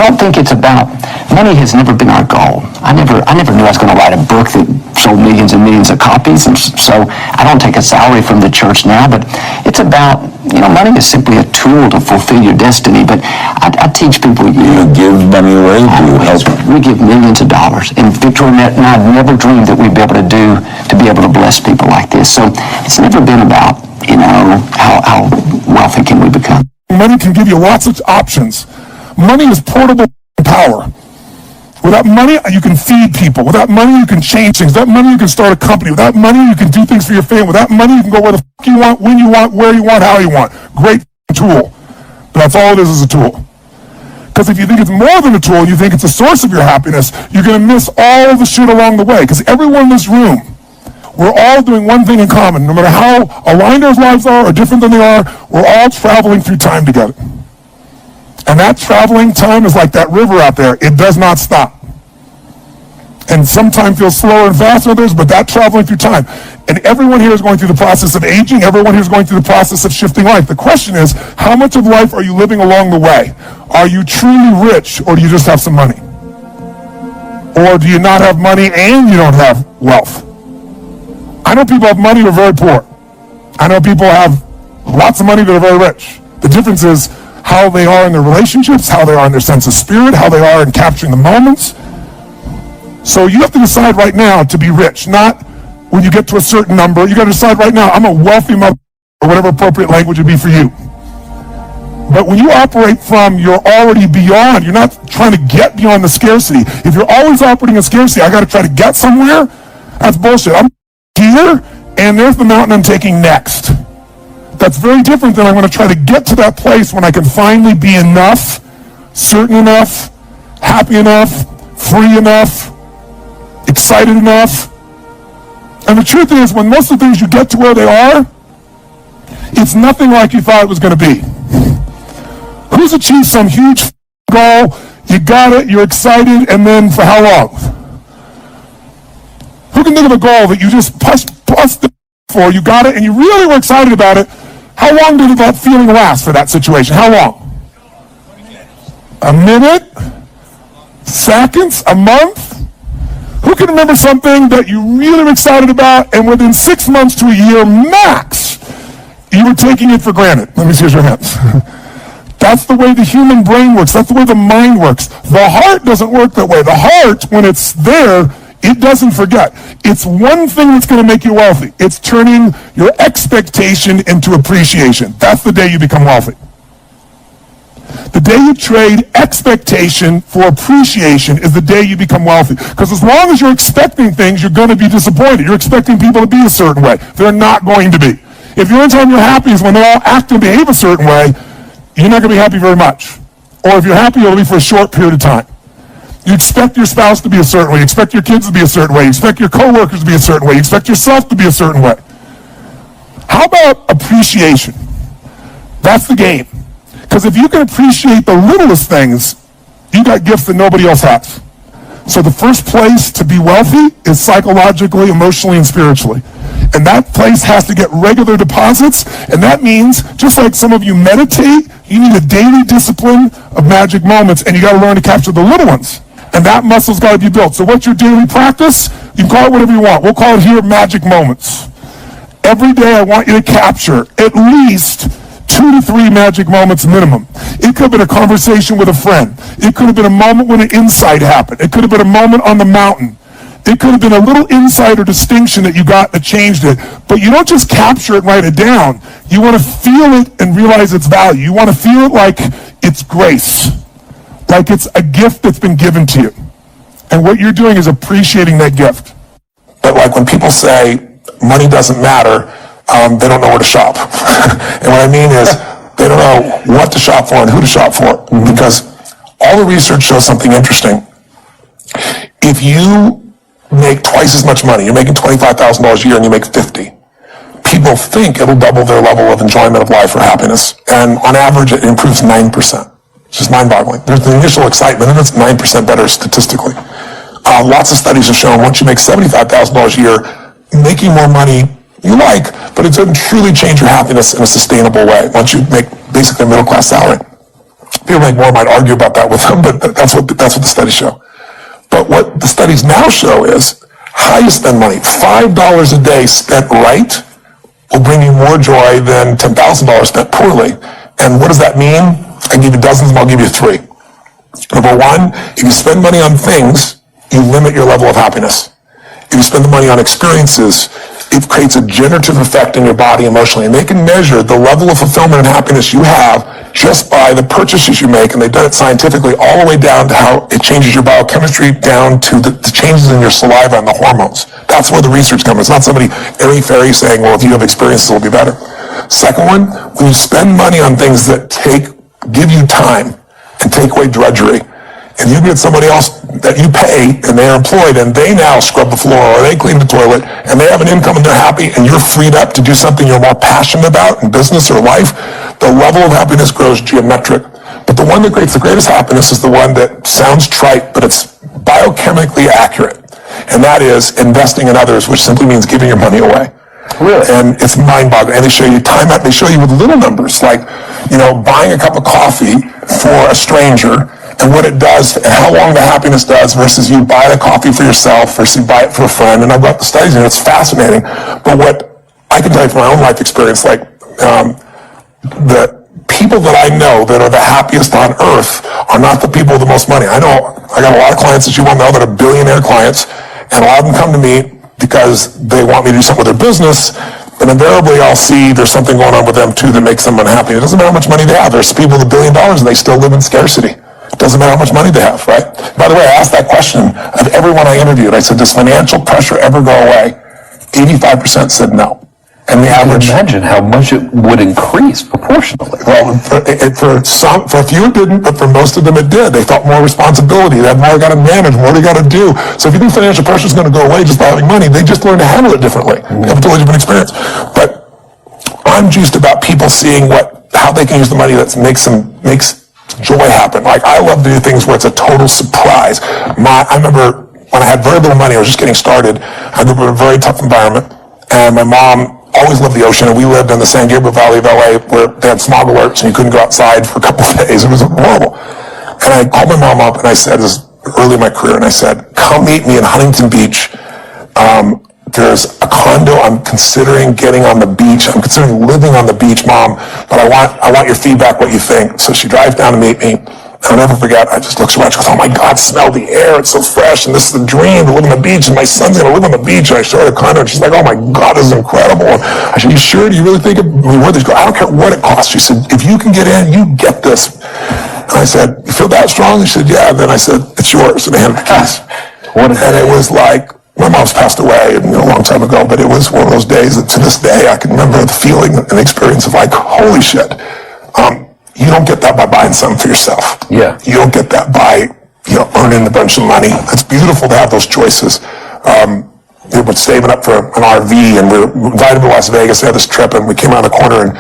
don't think it's about, money has never been our goal. I never knew I was going to write a book that sold millions and millions of copies, and so I don't take a salary from the church now, but it's about, money is simply a tool to fulfill your destiny. But I teach people, you give money away to help. We give millions of dollars, and Victoria and I never dreamed that we'd be able to bless people like this. So it's never been about, how wealthy can we become. Money can give you lots of options. Money is portable power. Without money, you can feed people. Without money, you can change things. Without money, you can start a company. Without money, you can do things for your family. Without money, you can go where the f*** you want, when you want, where you want, how you want. Great tool. But that's all it is a tool. Because if you think it's more than a tool, you think it's a source of your happiness, you're going to miss all the shit along the way. Because everyone in this room, we're all doing one thing in common. No matter how aligned our lives are or different than they are, we're all traveling through time together. And that traveling time is like that river out there. It does not stop. And sometimes feels slower and faster than others, but that traveling through time. And everyone here is going through the process of aging. Everyone here is going through the process of shifting life. The question is, how much of life are you living along the way? Are you truly rich, or do you just have some money? Or do you not have money and you don't have wealth? I know people have money who are very poor. I know people have lots of money that are very rich. The difference is how they are in their relationships, how they are in their sense of spirit, how they are in capturing the moments. So you have to decide right now to be rich, not when you get to a certain number. You got to decide right now, I'm a wealthy mother, or whatever appropriate language would be for you. But when you operate from you're already beyond, you're not trying to get beyond the scarcity. If you're always operating in scarcity, I got to try to get somewhere, that's bullshit. I'm here, and there's the mountain I'm taking next. That's very different than I'm going to try to get to that place when I can finally be enough, certain enough, happy enough, free enough, excited enough. And the truth is, when most of the things you get to where they are, it's nothing like you thought it was going to be. Who's achieved some huge goal, you got it, you're excited, and then for how long? Who can think of a goal that you just pushed for, you got it, and you really were excited about it? How long did that feeling last for that situation? How long? A minute? Seconds? A month? Who can remember something that you really were excited about, and within 6 months to a year max, you were taking it for granted? Let me see your hands. That's the way the human brain works. That's the way the mind works. The heart doesn't work that way. The heart, when it's there, it doesn't forget. It's one thing that's going to make you wealthy. It's turning your expectation into appreciation. That's the day you become wealthy. The day you trade expectation for appreciation is the day you become wealthy. Because as long as you're expecting things, you're going to be disappointed. You're expecting people to be a certain way. They're not going to be. If you're anytime you're happy is when they all act and behave a certain way, you're not going to be happy very much. Or if you're happy, it'll be for a short period of time. You expect your spouse to be a certain way. You expect your kids to be a certain way. You expect your coworkers to be a certain way. You expect yourself to be a certain way. How about appreciation? That's the game. Because if you can appreciate the littlest things, you got gifts that nobody else has. So the first place to be wealthy is psychologically, emotionally, and spiritually. And that place has to get regular deposits. And that means, just like some of you meditate, you need a daily discipline of magic moments, and you got to learn to capture the little ones. And that muscle's got to be built. So what's your daily practice? You can call it whatever you want. We'll call it here magic moments. Every day I want you to capture at least 2 to 3 magic moments minimum. It could have been a conversation with a friend. It could have been a moment when an insight happened. It could have been a moment on the mountain. It could have been a little insight or distinction that you got that changed it. But you don't just capture it and write it down. You want to feel it and realize its value. You want to feel it like it's grace. Like it's a gift that's been given to you. And what you're doing is appreciating that gift. But like when people say money doesn't matter, they don't know where to shop. And what I mean is they don't know what to shop for and who to shop for. Because all the research shows something interesting. If you make twice as much money, you're making $25,000 a year and you make 50, people think it'll double their level of enjoyment of life or happiness. And on average, it improves 9%. It's just mind-boggling. There's the initial excitement, and it's 9% better statistically. Lots of studies have shown once you make $75,000 a year, making more money you like, but it doesn't truly change your happiness in a sustainable way once you make basically a middle-class salary. People make more might argue about that with them, but that's what the studies show. But what the studies now show is how you spend money. $5 a day spent right will bring you more joy than $10,000 spent poorly. And what does that mean? I can give you dozens, and I'll give you three. Number one, if you spend money on things, you limit your level of happiness. If you spend the money on experiences, it creates a generative effect in your body emotionally. And they can measure the level of fulfillment and happiness you have just by the purchases you make. And they've done it scientifically all the way down to how it changes your biochemistry, down to the changes in your saliva and the hormones. That's where the research comes. It's not somebody airy-fairy saying, well, if you have experiences, it'll be better. Second one, when you spend money on things that give you time and take away drudgery, if you get somebody else that you pay and they're employed and they now scrub the floor or they clean the toilet and they have an income and they're happy and you're freed up to do something you're more passionate about in business or life, the level of happiness grows geometric. But the one that creates the greatest happiness is the one that sounds trite, but it's biochemically accurate. And that is investing in others, which simply means giving your money away. Really? And it's mind-boggling. And they show you time out. They show you with little numbers, like, buying a cup of coffee for a stranger and what it does and how long the happiness does versus you buy the coffee for yourself versus you buy it for a friend. And I've got the studies and it's fascinating. But what I can tell you from my own life experience, like, the people that I know that are the happiest on earth are not the people with the most money. I got a lot of clients that you won't know that are billionaire clients, and a lot of them come to me because they want me to do something with their business, but invariably I'll see there's something going on with them too that makes them unhappy. It doesn't matter how much money they have. There's people with $1 billion and they still live in scarcity. It doesn't matter how much money they have, right? By the way, I asked that question of everyone I interviewed. I said, does financial pressure ever go away? 85% said no. And the average... Imagine how much it would increase proportionally. Well, for a few it didn't, but for most of them it did. They felt more responsibility. They had more they got to manage, more they got to do. So if you think financial pressure is going to go away just by having money, they just learn to handle it differently. They have a totally different experience. But I'm juiced about people seeing how they can use the money that makes joy happen. Like, I love to do things where it's a total surprise. I remember when I had very little money, I was just getting started. I grew up in a very tough environment, and my mom always loved the ocean, and we lived in the San Gabriel Valley of LA where they had smog alerts and you couldn't go outside for a couple of days. It was horrible. And I called my mom up and I said, this is early in my career, and I said, come meet me in Huntington Beach. There's a condo I'm considering getting on the beach. I'm considering living on the beach, Mom, but I want your feedback, what you think. So she drives down to meet me. I'll never forget, I just looked so much, I goes, oh my God, smell the air, it's so fresh, and this is the dream, to live on the beach, and my son's going to live on the beach, and I showed her a condo, and she's like, oh my God, this is incredible. And I said, you sure? Do you really think it'd be worth it? She goes, I don't care what it costs. She said, if you can get in, you get this. And I said, you feel that strong? She said, yeah. And then I said, it's yours, and I handed the keys. And it was like, my mom's passed away a long time ago, but it was one of those days that to this day I can remember the feeling and the experience of like, holy shit. You don't get that by buying something for yourself. Yeah. You don't get that by, earning a bunch of money. It's beautiful to have those choices. We were saving up for an RV, and we were invited to Las Vegas. They had this trip, and we came around the corner, and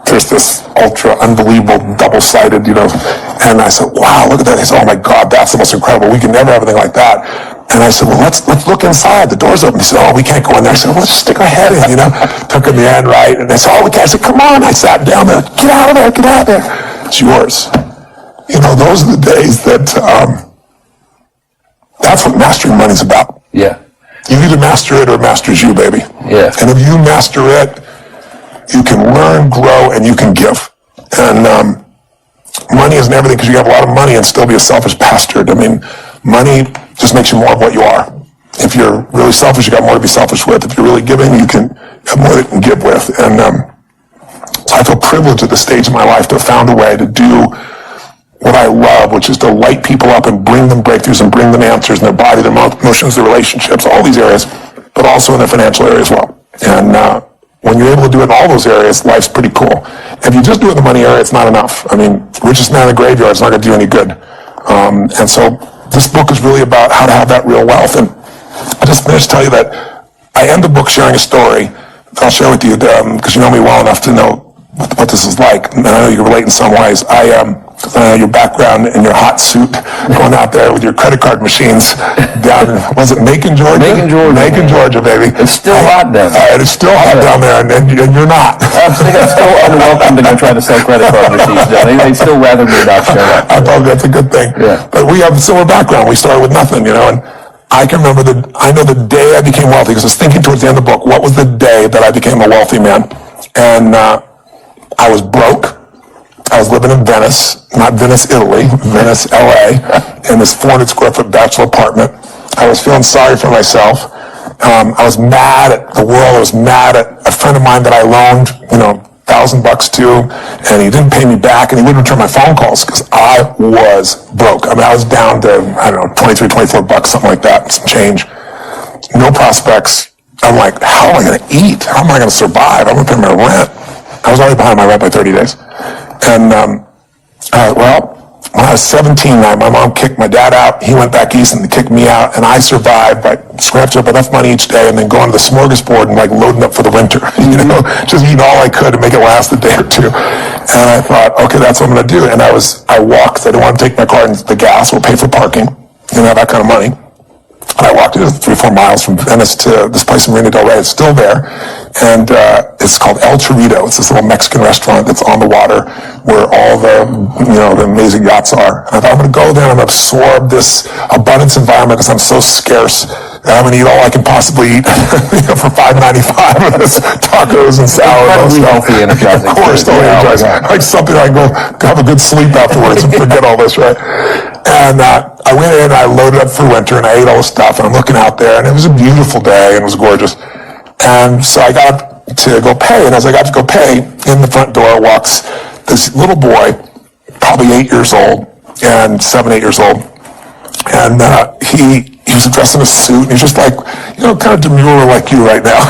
there's this ultra unbelievable double-sided, and I said, wow, look at that. He said, oh my God, that's the most incredible. We can never have anything like that. And I said, well, let's look inside. The door's open. He said, oh, we can't go in there. I said, well, let's just stick our head in, Took in the end, right? And they said, oh, we can't. I said, come on. I sat down there. Get out of there. Get out of there. It's yours. Those are the days that, that's what mastering money's about. Yeah. You either master it or it masters you, baby. Yeah. And if you master it, you can learn, grow, and you can give. And money isn't everything, because you have a lot of money and still be a selfish bastard. I mean, money just makes you more of what you are. If you're really selfish, you got more to be selfish with. If you're really giving, you can have more that you can give with. And so I feel privileged at this stage of my life to have found a way to do what I love, which is to light people up and bring them breakthroughs and bring them answers in their body, their emotions, their relationships, all these areas, but also in their financial area as well. And when you're able to do it in all those areas, life's pretty cool. If you just do it in the money area, it's not enough. I mean, richest man in the graveyard is not going to do any good. And so this book is really about how to have that real wealth. And I just finished to tell you that I end the book sharing a story that I'll share with you, because you know me well enough to know what this is like. And I know you can relate in some ways. Your background in your hot suit, going out there with your credit card machines down in, was it Macon, Georgia? Macon, Georgia. Macon, Georgia, baby. It's still hot down there. It's still hot down there, and you're not. I'm still unwelcome to go try to sell credit card machines down. They'd still rather me not show up. I thought that's a good thing. Yeah. But we have a similar background. We started with nothing, and I can remember I know the day I became wealthy, because I was thinking towards the end of the book, what was the day that I became a wealthy man? And I was broke. I was living in Venice, not Venice, Italy, Venice, LA, in this 400 square foot bachelor apartment. I was feeling sorry for myself. I was mad at the world. I was mad at a friend of mine that I loaned, $1,000 to, and he didn't pay me back, and he wouldn't return my phone calls because I was broke. I mean, I was down to, $23, $24, something like that, some change. No prospects. I'm like, how am I going to eat? How am I going to survive? I'm going to pay my rent. I was already behind my rent by 30 days. And, when I was 17, my mom kicked my dad out. He went back east and kicked me out, and I survived by scratching up enough money each day and then going to the smorgasbord and loading up for the winter, just eating all I could to make it last a day or two. And I thought, okay, that's what I'm going to do. And I walked. I didn't want to take my car into the gas or pay for parking. Didn't have that kind of money. And I walked 3-4 miles from Venice to this place in Marina del Rey. It's still there. And it's called El Chorrito. It's this little Mexican restaurant that's on the water where all the amazing yachts are. And I thought, I'm going to go there and I'm going to absorb this abundance environment because I'm so scarce. And I'm going to eat all I can possibly eat for $5.95 with this tacos and salad. Healthy and energizing. Of course, totally energizing. Like something I can go have a good sleep afterwards and forget all this, right? And I went in and I loaded up for winter and I ate all the stuff and I'm looking out there and it was a beautiful day and it was gorgeous. And so I got up to go pay, and as I got to go pay, in the front door walks this little boy, probably 8 years old, and 7, 8 years old. And he was dressed in a suit, and he's just like, kind of demure like you right now.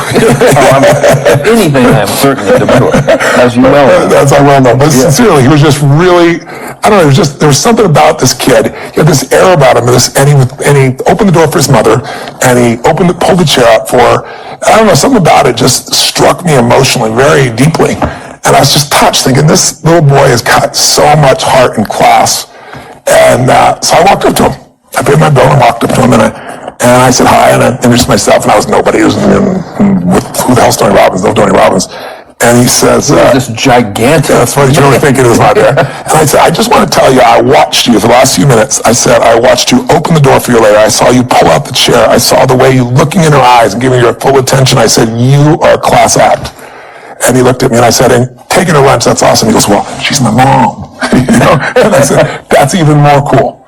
Anything I'm certainly demure, as you well know. That's I well know. But sincerely, he was just really, I don't know, there was something about this kid. He had this air about him, and he opened the door for his mother, and he pulled the chair out for her. I don't know, something about it just struck me emotionally very deeply. And I was just touched, thinking, this little boy has got so much heart and class. And so I walked up to him. I paid my bill and walked up to him, and I said hi, and I introduced myself, and I was nobody. It was who the hell's Tony Robbins? No Tony Robbins. And he says, this gigantic. That's what you're really thinking is not there. And I said, I just want to tell you, I watched you for the last few minutes. I said, I watched you open the door for you later. I saw you pull out the chair. I saw the way you looking in her eyes and giving her full attention. I said, you are a class act. And he looked at me and I said, and taking her lunch, that's awesome. He goes, well, she's my mom. And I said, that's even more cool.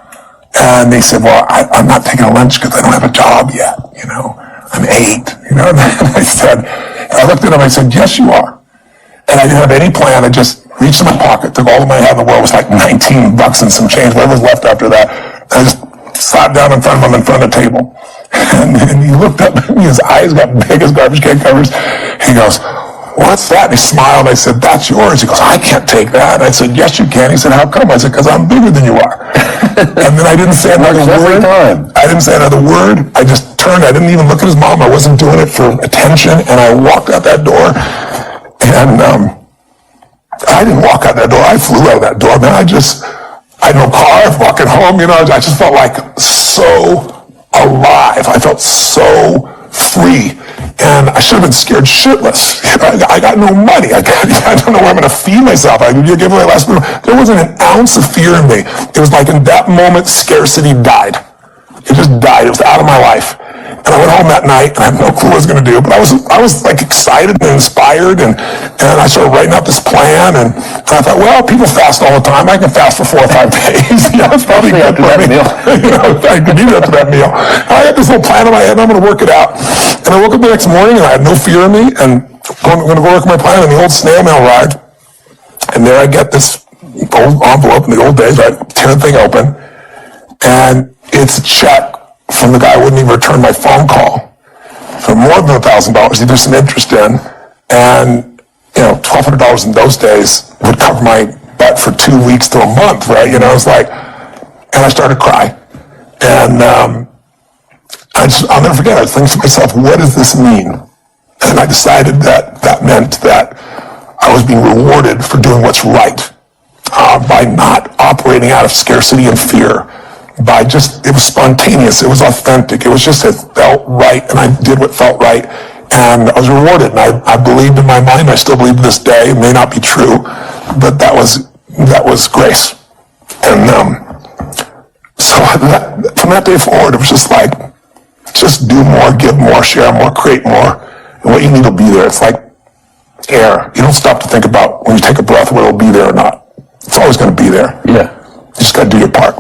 And he said, well, I'm not taking a lunch because I don't have a job yet. I'm 8. And I looked at him and I said, yes, you are. And I didn't have any plan. I just reached in my pocket, took all the money I had in the world. It was like $19 and some change, whatever was left after that. I just sat down in front of him in front of the table. And he looked up at me, his eyes got big as garbage can covers. He goes, what's that? And he smiled. I said, that's yours. He goes, I can't take that. And I said, yes, you can. He said, how come? I said, because I'm bigger than you are. And then I didn't say another word. I didn't say another word. I just turned. I didn't even look at his mom. I wasn't doing it for attention. And I walked out that door. And I didn't walk out that door. I flew out of that door, man. I had no car, walking home, I just felt like so alive. I felt so free. And I should have been scared shitless. I got no money. I don't know where I'm going to feed myself. I give away last minute. There wasn't an ounce of fear in me. It was like in that moment, scarcity died. It just died. It was out of my life. And I went home that night, and I had no clue what I was going to do, but I was like excited and inspired, and I started writing out this plan, and I thought, well, people fast all the time. I can fast for 4 or 5 days. It's probably good after for that me. meal. I could eat after that meal. I had this little plan in my head, and I'm going to work it out. And I woke up the next morning, and I had no fear in me, and I'm going to go work my plan, and the old snail mail arrived, and there I get this old envelope in the old days. I tear the thing open, and it's a check from the guy who wouldn't even return my phone call for more than $1,000 he threw some interest in, and $1,200 in those days would cover my butt for 2 weeks to a month, right? It was like, and I started to cry, and I'll never forget. I was thinking to myself, what does this mean? And I decided that meant that I was being rewarded for doing what's right, by not operating out of scarcity and fear, it was spontaneous, it was authentic, it felt right, and I did what felt right, and I was rewarded, and I believed in my mind, I still believe to this day, it may not be true, but that was grace. And so from that day forward, it was just do more, give more, share more, create more, and what you need will be there. It's like air. You don't stop to think about when you take a breath whether it'll be there or not. It's always going to be there. Yeah. You just got to do your part.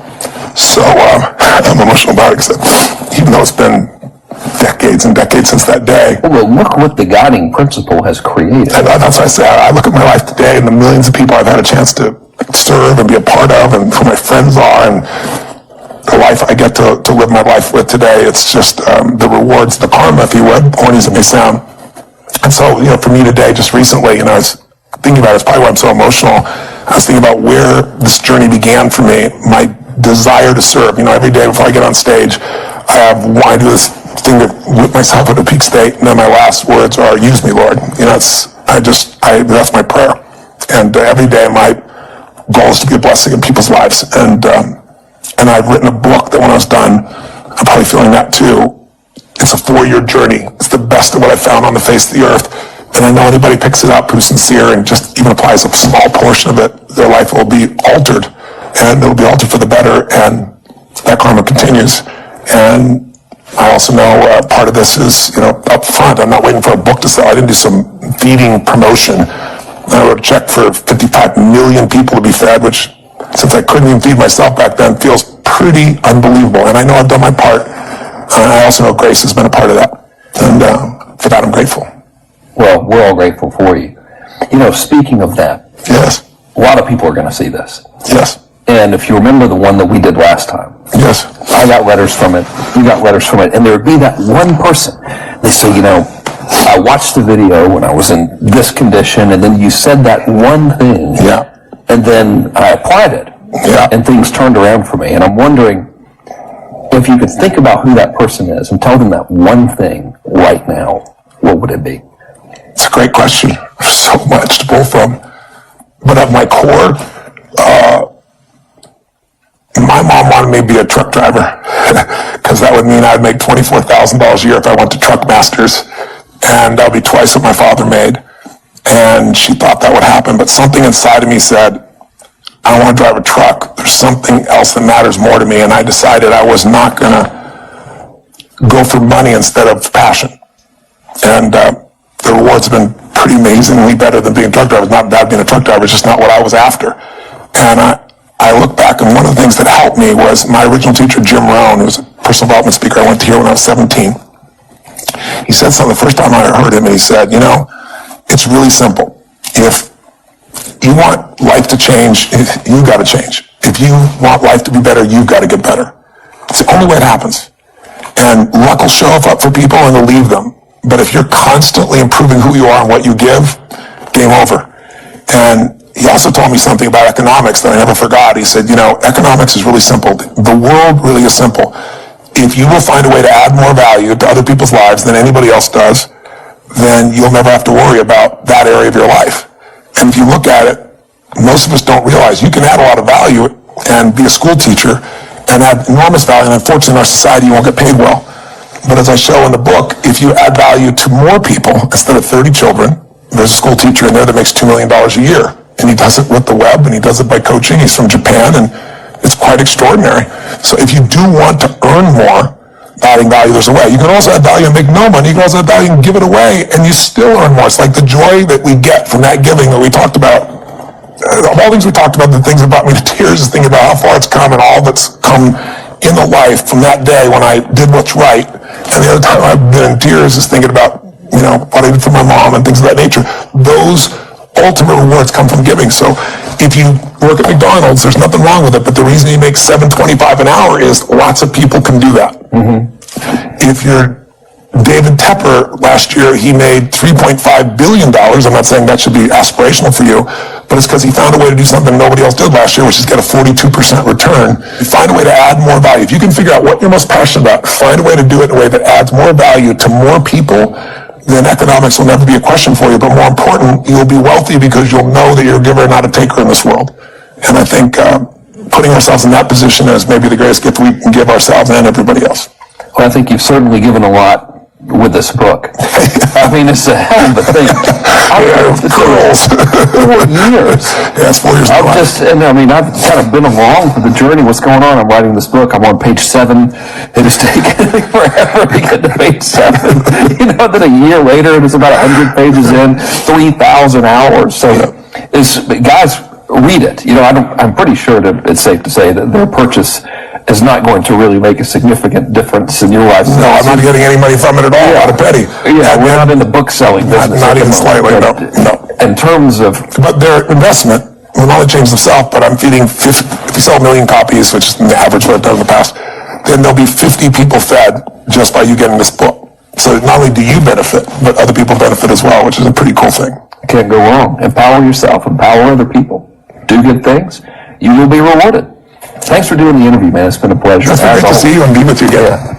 So I'm emotional about it because even though it's been decades and decades since that day. Well, look what the guiding principle has created. And that's why I say I look at my life today and the millions of people I've had a chance to serve and be a part of, and who my friends are, and the life I get to live my life with today. It's just the rewards, the karma, if you would, corny as it may sound. And so, for me today, just recently, I was thinking about it, it's probably why I'm so emotional. I was thinking about where this journey began for me, my desire to serve. Every day before I get on stage, I do this thing to whip myself at a peak state, and then my last words are, use me, Lord. That's my prayer. And every day my goal is to be a blessing in people's lives. And I've written a book that when I was done, I'm probably feeling that too. It's a 4-year journey. It's the best of what I found on the face of the earth. And I know anybody picks it up who's sincere and just even applies a small portion of it, their life will be altered. And it'll be altered for the better. And that karma continues. And I also know part of this is, up front. I'm not waiting for a book to sell. I didn't do some feeding promotion. I wrote a check for 55 million people to be fed, which, since I couldn't even feed myself back then, feels pretty unbelievable. And I know I've done my part. And I also know grace has been a part of that. And for that, I'm grateful. Well, we're all grateful for you. Speaking of that, Yes. a lot of people are going to see this. Yes. And if you remember the one that we did last time, Yes. I got letters from it, you got letters from it, and there would be that one person. They say, I watched the video when I was in this condition, and then you said that one thing. Yeah. And then I applied it. Yeah. And things turned around for me. And I'm wondering if you could think about who that person is and tell them that one thing right now, what would it be? It's a great question. There's so much to pull from. But at my core, my mom wanted me to be a truck driver because that would mean I'd make $24,000 a year if I went to Truck Masters, and that would be twice what my father made. And she thought that would happen, but something inside of me said, I don't want to drive a truck. There's something else that matters more to me, and I decided I was not going to go for money instead of passion. And the rewards have been pretty amazingly better than being a truck driver. It's not bad being a truck driver, it's just not what I was after. And I look back, and one of the things that helped me was my original teacher, Jim Rohn, who was a personal development speaker. I went to hear when I was 17. He said something the first time I heard him, and he said, it's really simple. If you want life to change, you've got to change. If you want life to be better, you've got to get better. It's the only way it happens. And luck will show up for people and they'll leave them. But if you're constantly improving who you are and what you give, game over. And he also told me something about economics that I never forgot. He said, economics is really simple. The world really is simple. If you will find a way to add more value to other people's lives than anybody else does, then you'll never have to worry about that area of your life. And if you look at it, most of us don't realize you can add a lot of value and be a school teacher and add enormous value. And unfortunately, in our society, you won't get paid well. But as I show in the book, if you add value to more people instead of 30 children, there's a school teacher in there that makes $2 million a year. And he does it with the web, and he does it by coaching. He's from Japan, and it's quite extraordinary. So if you do want to earn more, adding value, there's a way. You can also add value and make no money. You can also add value and give it away, and you still earn more. It's like the joy that we get from that giving that we talked about. Of all things we talked about, the things that brought me to tears is thinking about how far it's come and all that's come in the life from that day when I did what's right. And the other time I've been in tears is thinking about, what I did for my mom and things of that nature. Those ultimate rewards come from giving. So if you work at McDonald's, there's nothing wrong with it, but the reason you make $7.25 an hour is lots of people can do that. Mm-hmm. If you're David Tepper, last year he made $3.5 billion. I'm not saying that should be aspirational for you, but it's because he found a way to do something nobody else did last year, which is get a 42% return. You find a way to add more value. If you can figure out what you're most passionate about, find a way to do it in a way that adds more value to more people, then economics will never be a question for you. But more important, you'll be wealthy because you'll know that you're a giver, not a taker in this world. And I think putting ourselves in that position is maybe the greatest gift we can give ourselves and everybody else. Well, I think you've certainly given a lot with this book. I mean, it's a hell of a thing. Girls. 4 years. Yeah, it's 4 years. I've kind of been along for the journey. What's going on? I'm writing this book. I'm on page 7. It has taken me forever to get to page 7. Then a year later, it's about 100 pages in, 3,000 hours. So, guys, read it. I'm pretty sure it's safe to say that their purchase is not going to really make a significant difference in your life. No, I'm not getting any money from it at all. Not a penny. Yeah, we're not in the book selling business. Not even slightly. No. In terms of, but their investment will not only change themselves, but I'm feeding 50, if you sell 1 million copies, which is the average what I've done in the past, then there'll be 50 people fed just by you getting this book. So not only do you benefit, but other people benefit as well, which is a pretty cool thing. Can't go wrong. Empower yourself. Empower other people. Do good things. You will be rewarded. Thanks for doing the interview, man. It's been a pleasure. It's been great to see you and be with you again. Yeah.